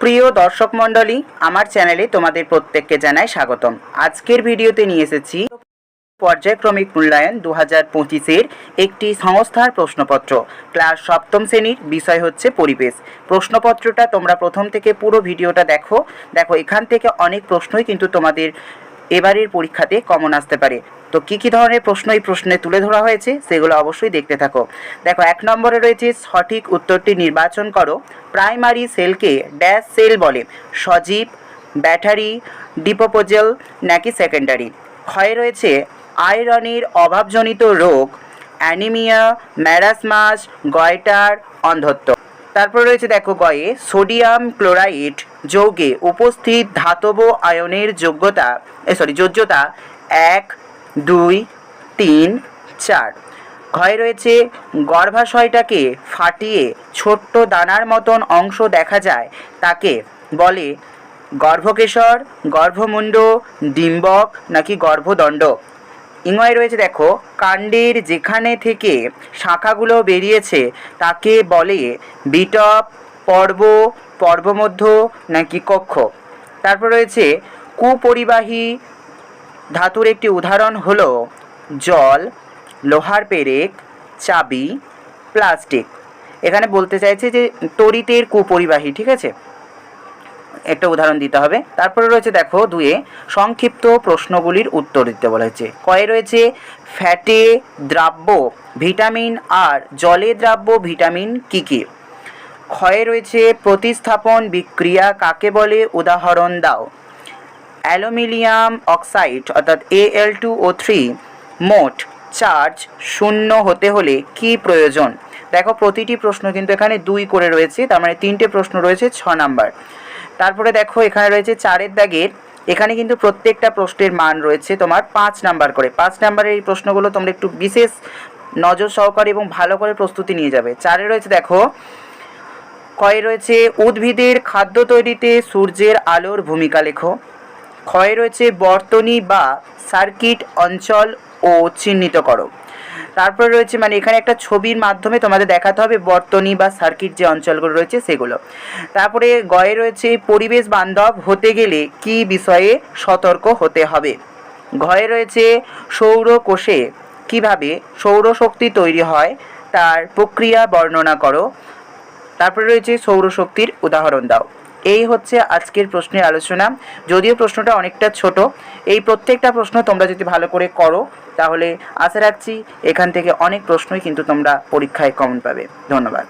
সুপ্রিয় দর্শক মণ্ডলী, আমার চ্যানেলে তোমাদের প্রত্যেককে জানাই স্বাগতম। আজকের ভিডিওতে নিয়ে এসেছি পর্যায়ক্রমিক মূল্যায়ন 2025-এর একটি সংস্থার প্রশ্নপত্র। ক্লাস সপ্তম শ্রেণীর, বিষয় হচ্ছে পরিবেশ। প্রশ্নপত্রটা তোমরা প্রথম থেকে পুরো ভিডিওটা দেখো। এখান থেকে অনেক প্রশ্নই কিন্তু তোমাদের এবারের পরীক্ষাতে কমন আসতে পারে। তো কী ধরনের প্রশ্ন এই প্রশ্নে তুলে ধরা হয়েছে সেগুলো অবশ্যই দেখতে থাকো। দেখো, 1 নম্বরে রয়েছে সঠিক উত্তরটি নির্বাচন করো। প্রাইমারি সেলকে ড্যাশ সেল বলে? সজীব, ব্যাটারি, ডিপোপোজেল নাকি সেকেন্ডারি? ক্ষয়ে রয়েছে আয়রনের অভাবজনিত রোগ, অ্যানিমিয়া, ম্যারাসমাস, গয়টার, অন্ধত্ব। তারপর রয়েছে দেখো গয়ে সোডিয়াম ক্লোরাইড যৌগে উপস্থিত ধাতব আয়নের যোজ্যতা 1, 2, 3, 4। ঘয়ে রয়েছে গর্ভাশয়টাকে ফাটিয়ে ছোট্ট দানার মতন অংশ দেখা যায়, তাকে বলে গর্ভকেশর, গর্ভমুণ্ড, ডিম্বক নাকি গর্ভদণ্ড? ইংয় রয়েছে দেখো কাণ্ডের যেখানে থেকে শাখাগুলো বেরিয়েছে তাকে বলে বিটপ, পর্ব, পর্বমধ্য নাকি কক্ষ? তারপর রয়েছে কুপরিবাহী ধাতুর একটি উদাহরণ হলো জল, লোহার পেরেক, চাবি, প্লাস্টিক। এখানে বলতে চাইছে যে তড়িতের কুপরিবাহী, ঠিক আছে, একটা উদাহরণ দিতে হবে। তারপরে রয়েছে দেখো 2-এ সংক্ষিপ্ত প্রশ্নগুলির উত্তর দিতে বলা হয়েছে। কয়ে রয়েছে ফ্যাটে দ্রাব্য ভিটামিন আর জলে দ্রাব্য ভিটামিন কী কী? ক্ষয়ে রয়েছে প্রতিস্থাপন বিক্রিয়া কাকে বলে? উদাহরণ দাও। অ্যালুমিনিয়াম অক্সাইড অর্থাৎ Al2O3 মোট চার্জ 0 হতে হলে কি প্রয়োজন? দেখো প্রতিটি প্রশ্ন কিন্তু এখানে 2 করে রয়েছে, তার মানে 3টে প্রশ্ন রয়েছে 6 নাম্বার। তারপরে দেখো এখানে রয়েছে 4-এর দাগের, এখানে কিন্তু প্রত্যেকটা প্রশ্নের মান রয়েছে তোমার 5 নাম্বার করে। 5 নাম্বারের এই প্রশ্নগুলো তোমরা একটু বিশেষ নজর সহকারে এবং ভালো করে প্রস্তুতি নিয়ে যাবে। 4-এ রয়েছে দেখো কয়ে রয়েছে উদ্ভিদের খাদ্য তৈরিতে সূর্যের আলোর ভূমিকা লেখো। ক্ষয়ে রয়েছে বর্তনী বা সার্কিট অঞ্চল ও চিহ্নিত করো। তারপরে রয়েছে মানে এখানে একটা ছবির মাধ্যমে তোমাদের দেখাতে হবে বর্তনী বা সার্কিট যে অঞ্চলগুলো রয়েছে সেগুলো। তারপরে গয়ে রয়েছে পরিবেশ বান্ধব হতে গেলে কি বিষয়ে সতর্ক হতে হবে? ঘয়ে রয়েছে সৌরকোষে কিভাবে সৌরশক্তি তৈরি হয় তার প্রক্রিয়া বর্ণনা করো। তারপরে রয়েছে সৌরশক্তির উদাহরণ দাও। এই হচ্ছে আজকের প্রশ্নের আলোচনা। যদিও প্রশ্নটা অনেকটা ছোট, এই প্রত্যেকটা প্রশ্ন তোমরা যদি ভালো করে করো তাহলে আশা রাখছি এখান থেকে অনেক প্রশ্নই কিন্তু তোমরা পরীক্ষায় কমন পাবে। ধন্যবাদ।